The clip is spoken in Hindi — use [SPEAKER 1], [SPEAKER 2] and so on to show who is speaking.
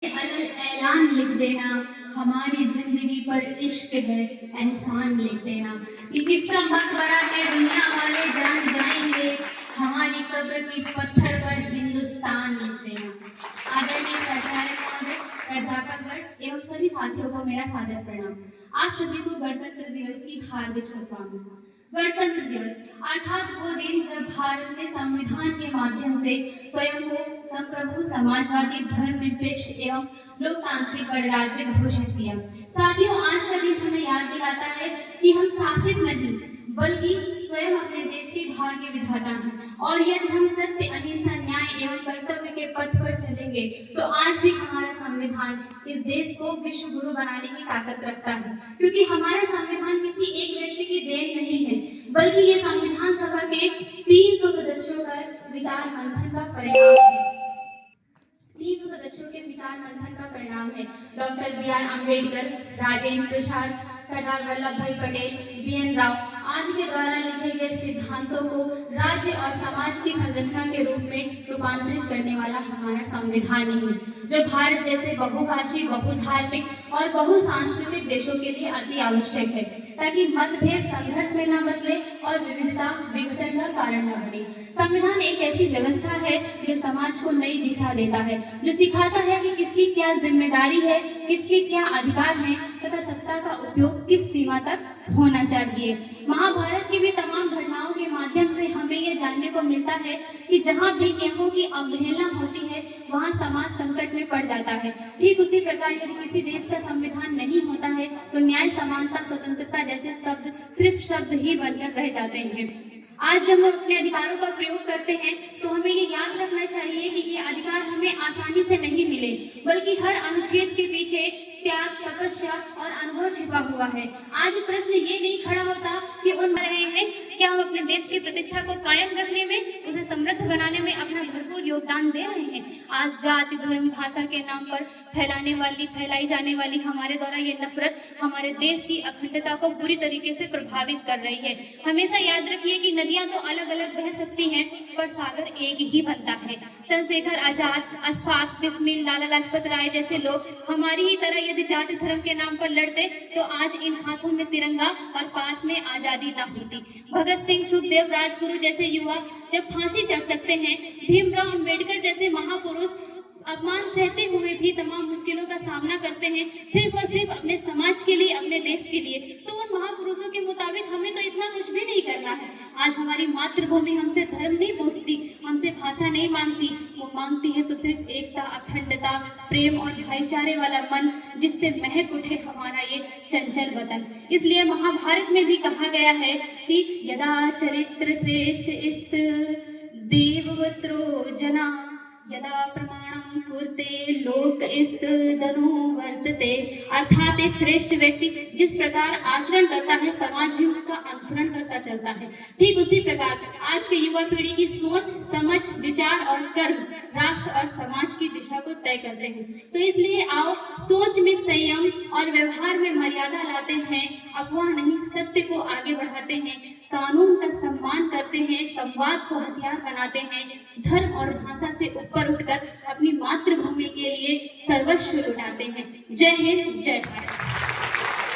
[SPEAKER 1] ऐलान लिख देना, हमारी जिंदगी पर इश्क है एहसान लिख देना। कि किसका मकबरा है दुनिया वाले जान जाएंगे, हमारी कब्र की पत्थर पर हिंदुस्तान लिख देना। आदरणीय प्राचार्य महोदय, प्राध्यापकगण एवं सभी साथियों को मेरा सादर प्रणाम। आप सभी को गणतंत्र दिवस की हार्दिक शुभकामनाएं। गणतंत्र दिवस अर्थात वो दिन जब भारत ने संविधान के माध्यम से स्वयं को संप्रभु, समाजवादी, धर्मनिरपेक्ष एवं लोकतांत्रिक गणराज्य घोषित किया। साथियों, आज का दिन हमें याद दिलाता है कि हम शासित नहीं बल्कि स्वयं अपने देश के भाग्य विधाता हैं, और यदि हम सत्य, अहिंसा, न्याय एवं कर्तव्य के पथ पर चलेंगे तो आज भी हमारा संविधान इस देश को विश्व गुरु बनाने की ताकत रखता है। क्योंकि हमारा संविधान किसी एक व्यक्ति की देन नहीं है, बल्कि ये संविधान सभा के 300 सदस्यों का विचार मंथन का परिणाम है। 300 सदस्यों के विचार मंथन का परिणाम है। Doctor B R Ambedkar, Rajendra Prasad, Sardar Vallabh Bhai Patel, BN. Rao आदि के द्वारा लिखे गए सिद्धांतों को राज्य और समाज की संरचना के रूप में रूपांतरित करने वाला हमारा संविधान ही है, जो भारत जैसे बहुभाषी, बहुधार्मिक और बहुसांस्कृतिक देशों के लिए अति आवश्यक है, ताकि मतभेद संघर्ष में न बदले और विविधता विघटन का कारण न बने। संविधान एक ऐसी व्यवस्था है जो समाज को नई दिशा देता है, जो सिखाता है कि किसकी क्या जिम्मेदारी है, किसके क्या अधिकार हैं तथा सत्ता का उपयोग किस सीमा तक होना चाहिए। महाभारत की भी तमाम घटनाओं के माध्यम से हमें यह जानने को मिलता है कि जहाँ भी नियमों की अवहेलना होती है वहाँ समाज संकट में पड़ जाता है। ठीक उसी प्रकार यदि किसी देश का संविधान नहीं होता है तो न्याय, समानता, स्वतंत्रता जैसे शब्द सिर्फ शब्द ही बनकर रह जाते हैं। आज जब हम अपने अधिकारों का प्रयोग करते हैं तो हमें ये याद रखना चाहिए कि ये अधिकार हमें आसानी से नहीं मिले, बल्कि हर अनुच्छेद के पीछे त्याग, तपस्या और अनुभव छिपा हुआ है। आज प्रश्न ये नहीं खड़ा होता कि उन रहे हैं क्या हम अपने देश की प्रतिष्ठा को कायम रखने में, उसे समृद्ध बनाने में अपना भरपूर योगदान दे रहे हैं। आज जाति, धर्म, भाषा के नाम पर फैलाई जाने वाली हमारे द्वारा ये नफरत हमारे देश की अखंडता को बुरी तरीके से प्रभावित कर रही है। हमेशा याद रखिए कि नदियां तो अलग अलग बह सकती हैं, पर सागर एक ही बनता है। चंद्रशेखर आजाद, अशफाक बिस्मिल, लाला लाजपत राय जैसे लोग हमारी ही तरह यदि जाति धर्म के नाम पर लड़ते तो आज इन हाथों में तिरंगा और पास में आजादी न होती। भगत सिंह, सुखदेव, राजगुरु जैसे युवा जब फांसी चढ़ सकते हैं, भीमराव अंबेडकर जैसे महापुरुष अपमान सहते हुए भी तमाम मुश्किलों का सामना करते हैं सिर्फ और सिर्फ अपने समाज के लिए, अपने देश के लिए, तो उन महापुरुषों के मुताबिक हमें तो इतना कुछ भी नहीं करना है। आज हमारी मातृभूमि हमसे धर्म नहीं पूछती, हमसे भाषा नहीं मांगती, वो मांगती है तो सिर्फ एकता, अखंडता, प्रेम और भाईचारे वाला मन, जिससे महक उठे हमारा ये चंचल वतन। इसलिए महाभारत में भी कहा गया है कि यदा चरित्र श्रेष्ठ इस्त देववत्रो जना, यदा प्रमाणम कुरुते लोक इस्त धनु वर्तते। अर्थात एक श्रेष्ठ व्यक्ति जिस प्रकार आचरण करता है, समाज भी उसका अनुसरण करता चलता है। ठीक उसी प्रकार आज के युवा पीढ़ी की सोच, समझ, विचार और कर्म राष्ट्र और समाज की दिशा को तय करते हैं। तो इसलिए आओ सोच में संयम और व्यवहार में मर्यादा लाते हैं, अफवाह नहीं सत्य को आगे बढ़ाते हैं, कानून का सम्मान करते हैं, संवाद को हथियार बनाते हैं, धर्म और भाषा से ऊपर उठकर अपनी मातृभूमि के लिए सर्वस्व लुटाते हैं। जय हिंद, जय भारत।